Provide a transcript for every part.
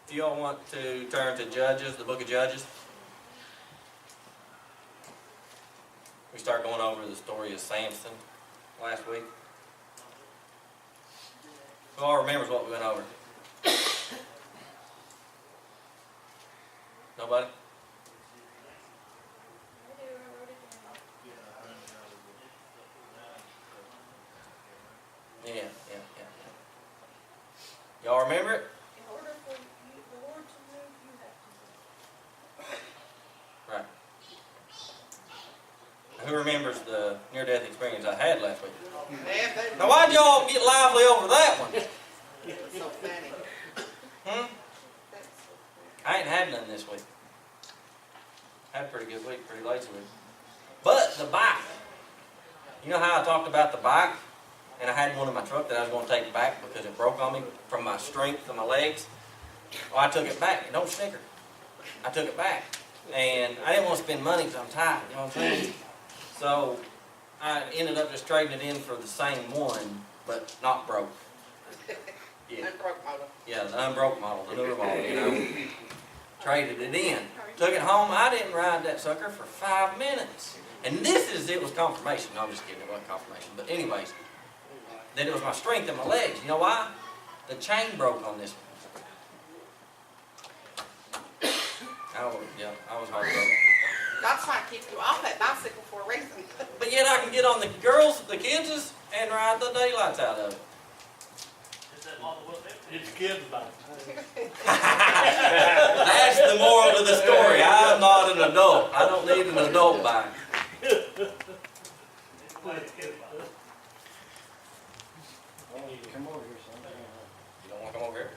If you all want to turn to Judges, the book of Judges. We started going over the story of Samson last week. Who all remembers what we went over? Nobody? Yeah. Y'all remember it? In order for the Lord to move, you have to. Right. Who remembers the near-death experience I had last week? Now, why'd y'all get lively over that one? So funny. I ain't had none this week. Had a pretty good week, pretty lazy week. But the bike. You know how I talked about the bike? And I had one in my truck that I was going to take back because it broke on me from my strength of my legs. Well, I took it back. It don't snicker. I took it back. And I didn't want to spend money because I'm tired. You know what I'm saying? So I ended up just trading it in for the same one, but not broke. Yeah. Unbroke model. Yeah, the unbroke model, the newer model, you know. Traded it in. Took it home. I didn't ride that sucker for 5 minutes. And it was confirmation. No, I'm just kidding. It wasn't confirmation. But anyways, that it was my strength in my legs. You know why? The chain broke on this one. I was heartbroken. God's trying to keep you off that bicycle for a reason. But yet I can get on the kids' and ride the daylights out of it. It's kids' bike. That's the moral of the story. I'm not an adult. I don't need an adult bike. Come over here, son. You don't want to come over here?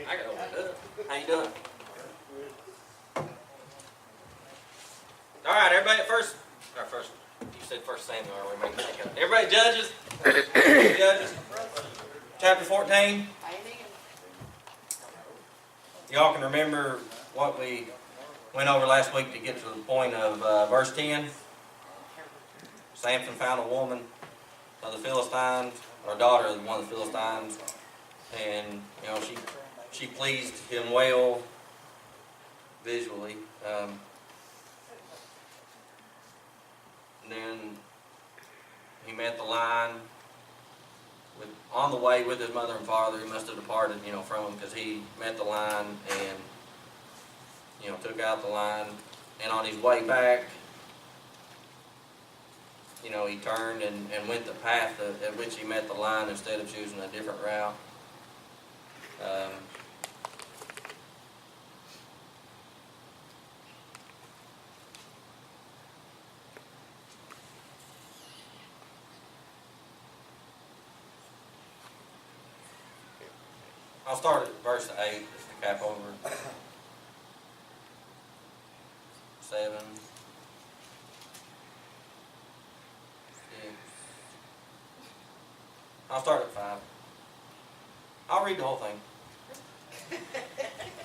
I got over there. How you doing? All right, everybody at first. You said first Samuel, or we make it take up. Everybody Judges. Judges. Chapter 14. Amen. Y'all can remember what we went over last week to get to the point of verse 10. Samson found a woman of the Philistines, or a daughter of one of the Philistines, and she pleased him well visually. And then he met the lion on the way with his mother and father. He must have departed, from him, because he met the lion and, took out the lion. And on his way back, he turned and went the path at which he met the lion instead of choosing a different route. I'll start at verse 8, just to cap over. 7. 6. I'll start at 5. I'll read the whole thing.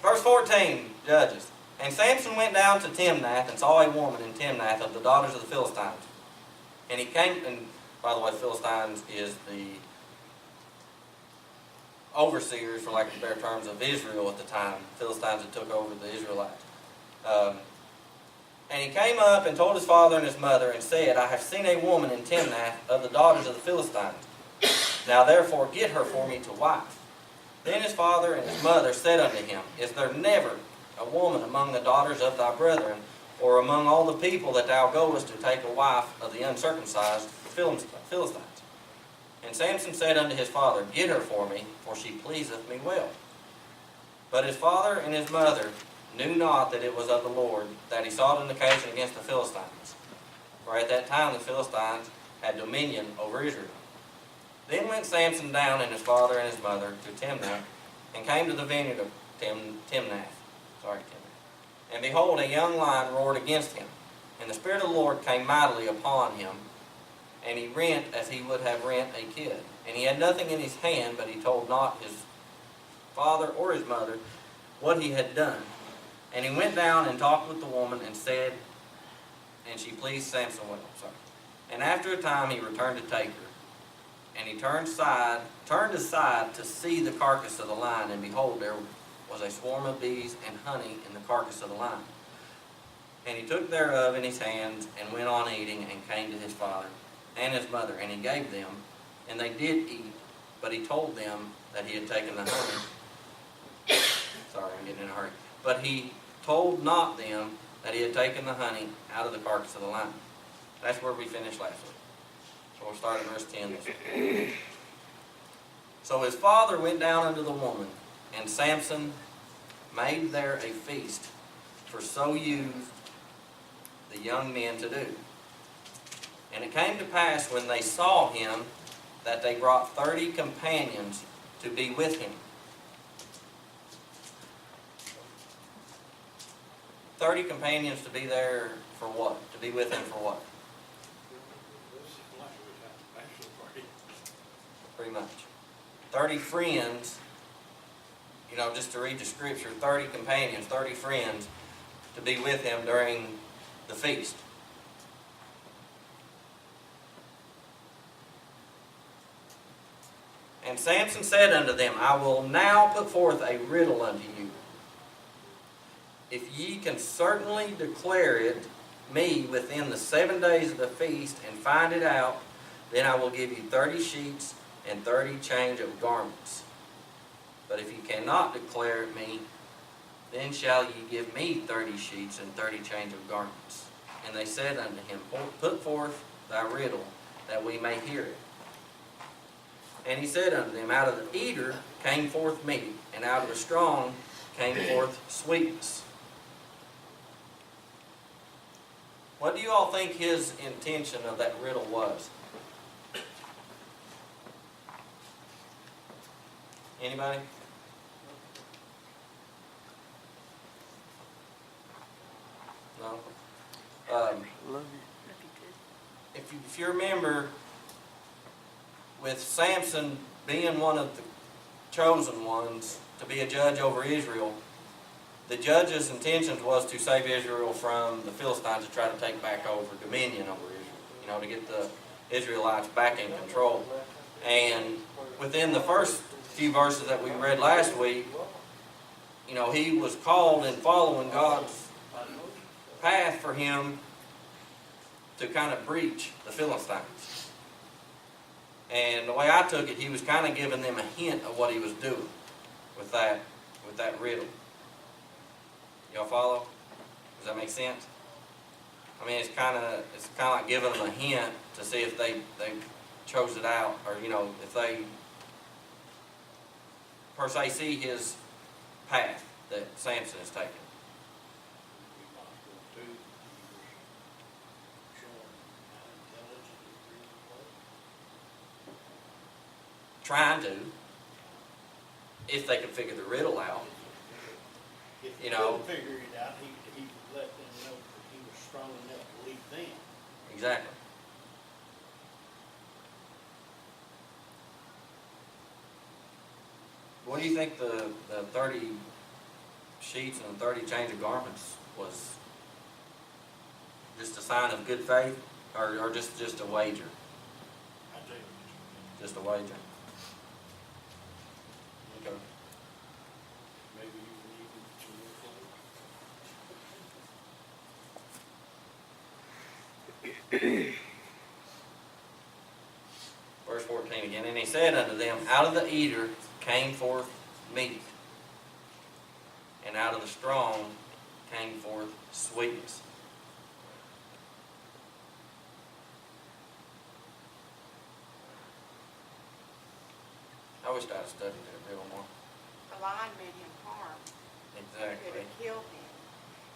Verse 14, Judges. And Samson went down to Timnath and saw a woman in Timnath of the daughters of the Philistines. And he came, and by the way, the Philistines is the overseers, for lack of better terms, of Israel at the time. The Philistines had took over the Israelites. And he came up and told his father and his mother and said, I have seen a woman in Timnath of the daughters of the Philistines. Now therefore get her for me to wife. Then his father and his mother said unto him, Is there never a woman among the daughters of thy brethren, or among all the people that thou goest to take a wife of the uncircumcised Philistines? And Samson said unto his father, Get her for me, for she pleaseth me well. But his father and his mother knew not that it was of the Lord, that he sought an occasion against the Philistines. For at that time the Philistines had dominion over Israel. Then went Samson down and his father and his mother to Timnath, and came to the vineyard of Timnath. And behold, a young lion roared against him. And the Spirit of the Lord came mightily upon him, and he rent as he would have rent a kid. And he had nothing in his hand, but he told not his father or his mother what he had done. And he went down and talked with the woman, and said, and she pleased Samson well. And after a time he returned to take her. And he turned aside to see the carcass of the lion, and behold, there was a swarm of bees and honey in the carcass of the lion. And he took thereof in his hands, and went on eating, and came to his father and his mother, and he gave them, and they did eat. But he told them that he had taken the honey. Sorry, I'm getting in a hurry. But he told not them that he had taken the honey out of the carcass of the lion. That's where we finished last week. So we'll start at verse 10 this week. So his father went down unto the woman, and Samson made there a feast, for so used the young men to do. And it came to pass, when they saw him, that they brought 30 companions to be with him. 30 companions to be there for what? To be with him for what? Pretty much. 30 friends, just to read the scripture, 30 companions, 30 friends to be with him during the feast. And Samson said unto them, I will now put forth a riddle unto you. If ye can certainly declare it me within the 7 days of the feast, and find it out, then I will give you 30 sheets and 30 change of garments. But if you cannot declare it me, then shall ye give me 30 sheets and 30 change of garments. And they said unto him, Put forth thy riddle, that we may hear it. And he said unto them, Out of the eater came forth meat, and out of the strong came forth sweetness. What do you all think his intention of that riddle was? Anybody? No? If you remember, with Samson being one of the chosen ones to be a judge over Israel, the judge's intention was to save Israel from the Philistines, to try to take back over dominion over Israel, to get the Israelites back in control. And within the first few verses that we read last week, he was called in following God's path for him to kind of breach the Philistines. And the way I took it, he was kind of giving them a hint of what he was doing with that riddle. Y'all follow? Does that make sense? I mean, it's kind of like giving them a hint to see if they chose it out, or if they per se see his path that Samson has taken. Trying to, if they could figure the riddle out. If he couldn't figure it out, he would let them know that he was strong enough to lead them. Exactly. What do you think the 30 sheets and the 30 change of garments was? Just a sign of good faith, or just a wager? I tell you, Just a wager. Okay. maybe you can even some more food. Verse 14 again. And he said unto them, Out of the eater came forth meat, and out of the strong came forth sweetness. I wish I'd studied it a little more. The lion meant him harm. It Exactly. could have killed him.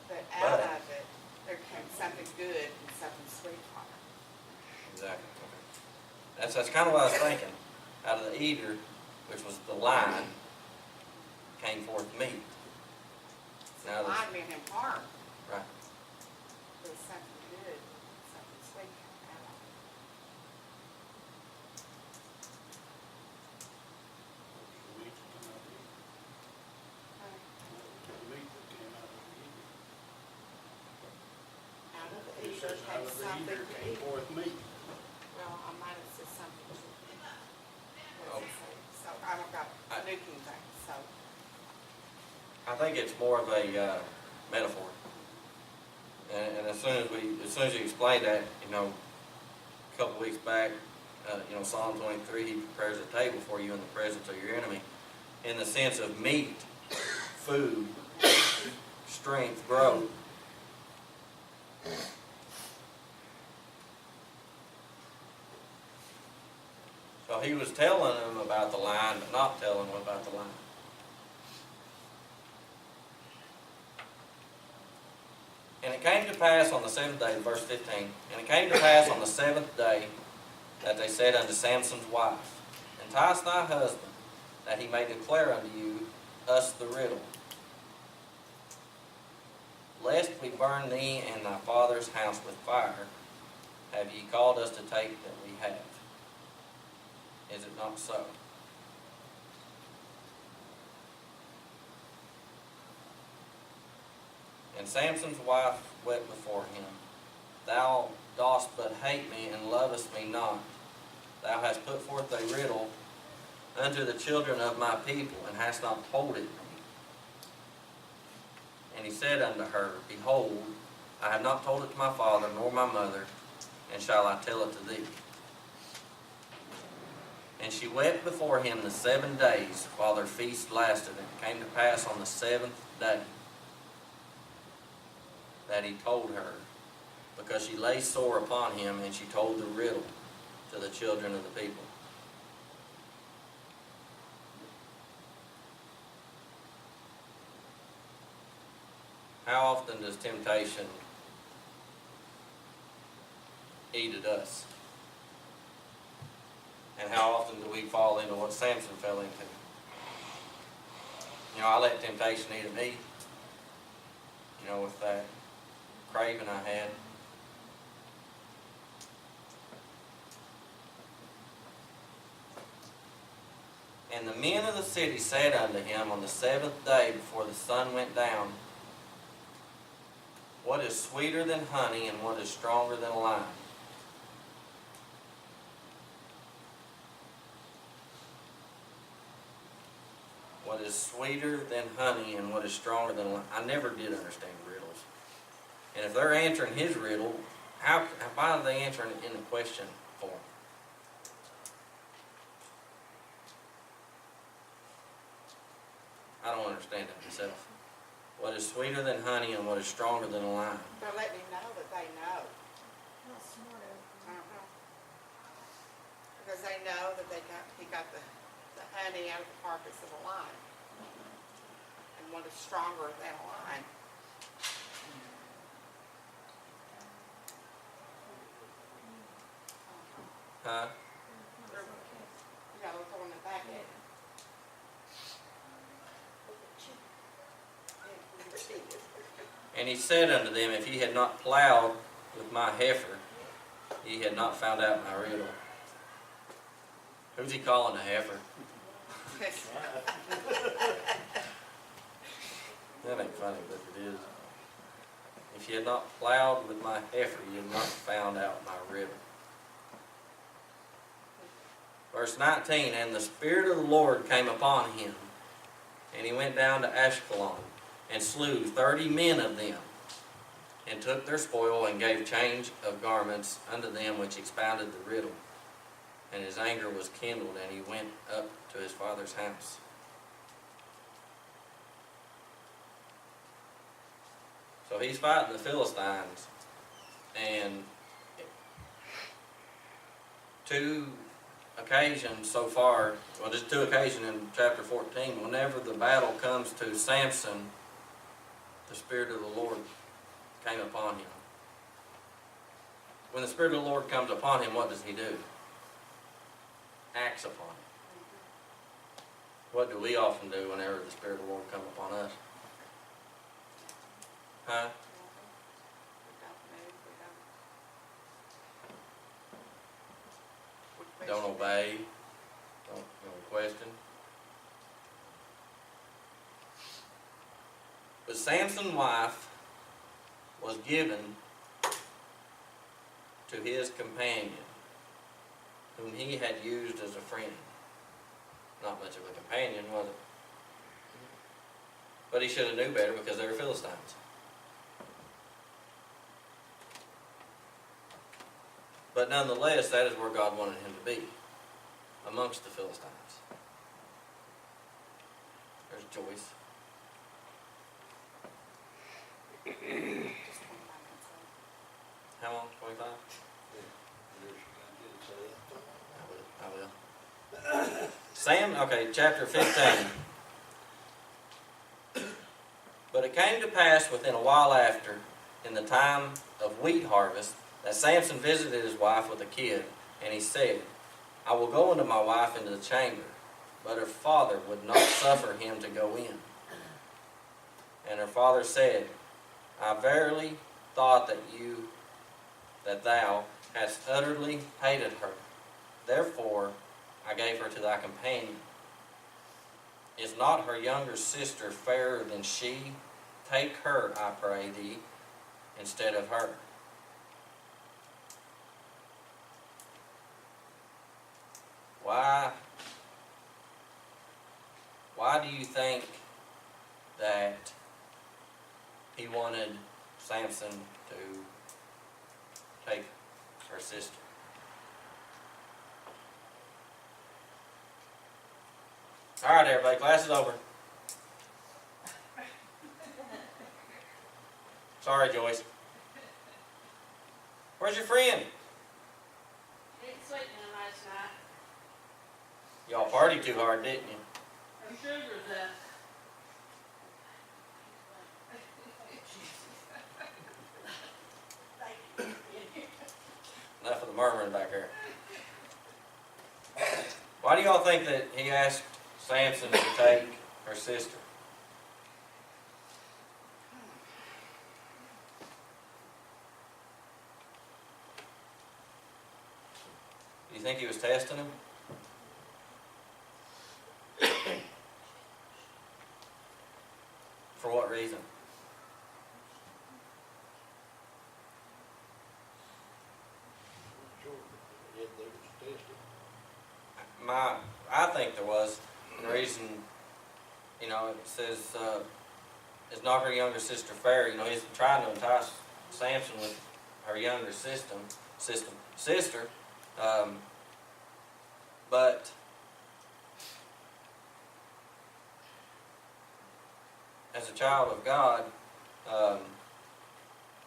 But out of it, there came something good and something sweet from it. Exactly. Okay. That's kind of what I was thinking. Out of the eater, which was the lion, came forth meat. The Now lion meant him harm. right. There was something good, something sweet coming out of it. Out of the eater came something to eat. Forth meat. Well, I might have said something. I think it's more of a metaphor. And as soon as you explain that, you know, a couple weeks back, you know, Psalm 23, he prepares a table for you in the presence of your enemy, in the sense of meat, food, strength, growth. So he was telling them about the line, but not telling them about the line. And it came to pass on the seventh day, verse 15, and it came to pass on the seventh day that they said unto Samson's wife, Entice thy husband, that he may declare unto us the riddle, lest we burn thee and thy father's house with fire. Have ye called us to take that we have? Is it not so? And Samson's wife wept before him, Thou dost but hate me, and lovest me not. Thou hast put forth a riddle unto the children of my people, and hast not told it me. And he said unto her, Behold, I have not told it to my father nor my mother, and shall I tell it to thee? And she wept before him the 7 days, while their feast lasted. And it came to pass on the 7th day that he told her, because she lay sore upon him, and she told the riddle to the children of the people. How often does temptation eat at us? And how often do we fall into what Samson fell into? You know, I let temptation eat at me. You know, with that craving I had. And the men of the city said unto him on the 7th day before the sun went down, What is sweeter than honey, and what is stronger than a lion? What is sweeter than honey, and what is stronger than a lion? I never did understand riddles. And if they're answering his riddle, why are they answering it in the question form? I don't understand it myself. What is sweeter than honey, and what is stronger than a lion? They're letting him know that they know. How smart of them. Because they know that he got the honey out of the carcass of a lion. And what is stronger than a lion? Huh? Yeah, they're throwing it back at him. And he said unto them, If ye had not plowed with my heifer, ye had not found out my riddle. Who's he calling a heifer? That ain't funny, but it is. If ye had not plowed with my heifer, ye had not found out my riddle. Verse 19, And the Spirit of the Lord came upon him, and he went down to Ashkelon, and slew 30 men of them, and took their spoil, and gave change of garments unto them which expounded the riddle. And his anger was kindled, and he went up to his father's house. So he's fighting the Philistines, and 2 occasions so far, well, just 2 occasions in chapter 14, whenever the battle comes to Samson, the Spirit of the Lord came upon him. When the Spirit of the Lord comes upon him, what does he do? Acts upon it. What do we often do whenever the Spirit of the Lord comes upon us? Huh? Don't obey. Don't question. But Samson's wife was given to his companion, whom he had used as a friend. Not much of a companion, was it? But he should have knew better because they were Philistines. But nonetheless, that is where God wanted him to be, amongst the Philistines. There's Joyce. Just 25 minutes late. How long? 25? I will. Sam, okay, chapter 15. But it came to pass within a while after, in the time of wheat harvest, that Samson visited his wife with a kid, and he said, I will go unto my wife into the chamber. But her father would not suffer him to go in. And her father said, I verily thought that thou hast utterly hated her. Therefore I gave her to thy companion. Is not her younger sister fairer than she? Take her, I pray thee, instead of her. Why do you think that he wanted Samson to take her sister? All right, everybody, class is over. Sorry, Joyce. Where's your friend? Didn't sleep in last night. Y'all partied too hard, didn't you? Her sugar's up. Enough of the murmuring back there. Why do y'all think that he asked Samson to take her sister? Do you think he was testing him? For what reason? I think there was. And the reason, it says, is not her younger sister fair? He's trying to entice Samson with her younger sister. But as a child of God,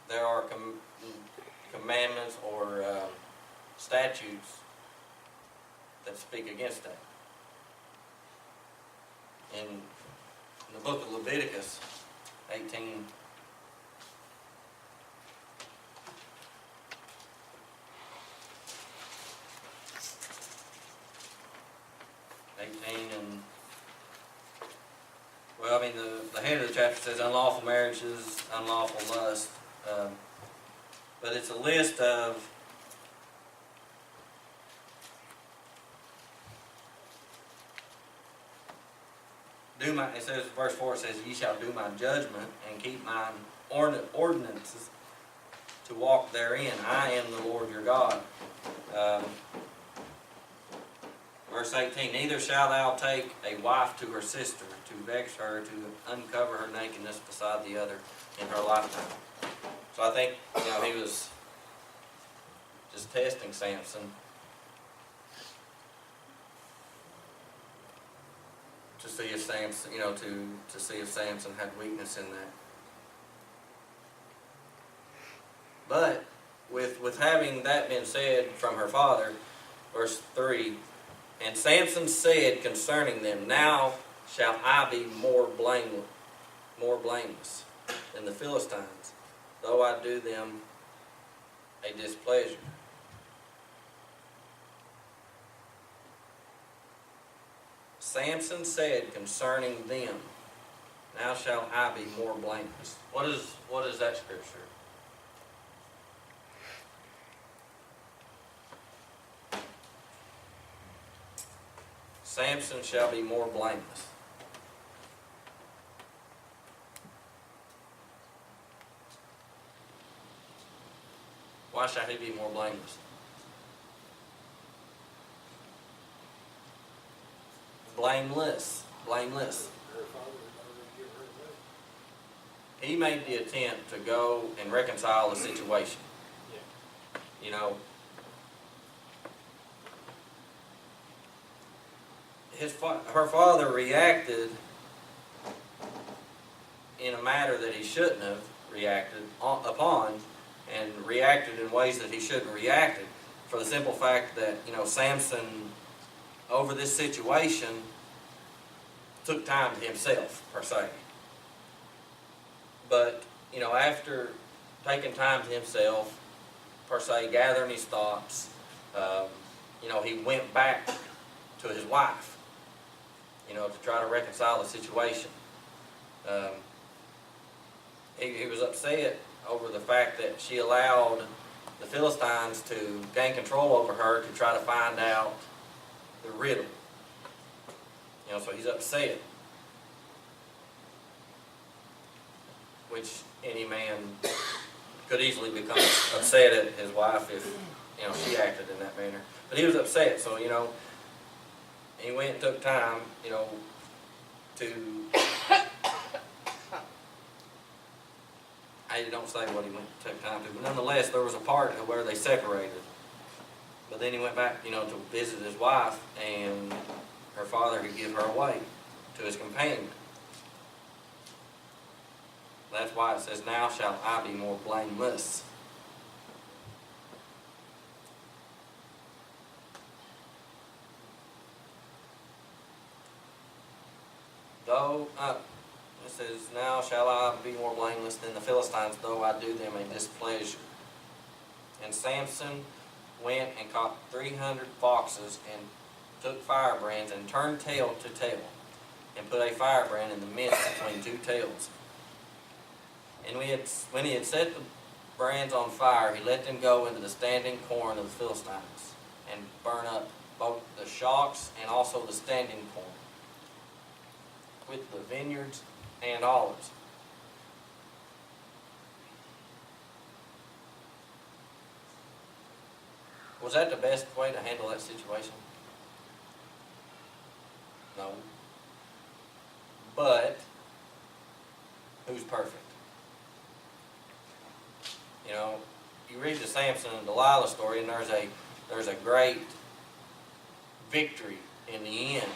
there are commandments or statutes that speak against that. In the book of Leviticus 18, and the head of the chapter says unlawful marriages, unlawful lust, but it's a list of it says, verse 4, it says, ye shall do my judgment and keep mine ordinances to walk therein. I am the Lord your God. Verse 18, neither shalt thou take a wife to her sister, to vex her, to uncover her nakedness beside the other in her lifetime. So I think, he was just testing Samson to see if Samson, to see if Samson had weakness in that. But with having that been said from her father, verse 3, and Samson said concerning them, now shall I be more blameless than the Philistines, though I do them a displeasure. Samson said concerning them, now shall I be more blameless. What is that scripture? Samson shall be more blameless. Why shall he be more blameless? Blameless. he made the attempt to go and reconcile the situation. Yeah. You know, her father reacted in a manner that he shouldn't have reacted upon, and reacted in ways that he shouldn't have reacted, for the simple fact that, you know, Samson, over this situation, took time to himself, per se. But, you know, after taking time to himself, per se, gathering his thoughts, you know, he went back to his wife, you know, to try to reconcile the situation. He was upset over the fact that she allowed the Philistines to gain control over her to try to find out the riddle. You know, so he's upset. Which any man could easily become upset at his wife if, you know, she acted in that manner. But he was upset, so, you know, he went and took time, you know, to... I don't say what he went and took time to, but nonetheless, there was a part where they separated. But then he went back, you know, to visit his wife, and her father had given her away to his companion. That's why it says, now shall I be more blameless. Though, it says, now shall I be more blameless than the Philistines, though I do them a displeasure. And Samson went and caught 300 foxes, and took firebrands, and turned tail to tail, and put a firebrand in the midst between two tails. And when he had set the brands on fire, he let them go into the standing corn of the Philistines, and burn up both the shocks and also the standing corn, with the vineyards and olives. Was that the best way to handle that situation? No. But who's perfect? You know, you read the Samson and Delilah story, and there's a great victory in the end.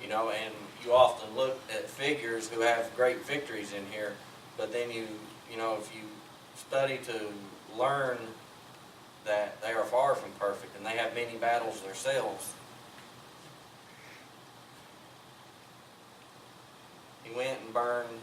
You know, and you often look at figures who have great victories in here, but then you know, if you study to learn that they are far from perfect and they have many battles themselves. He went and burned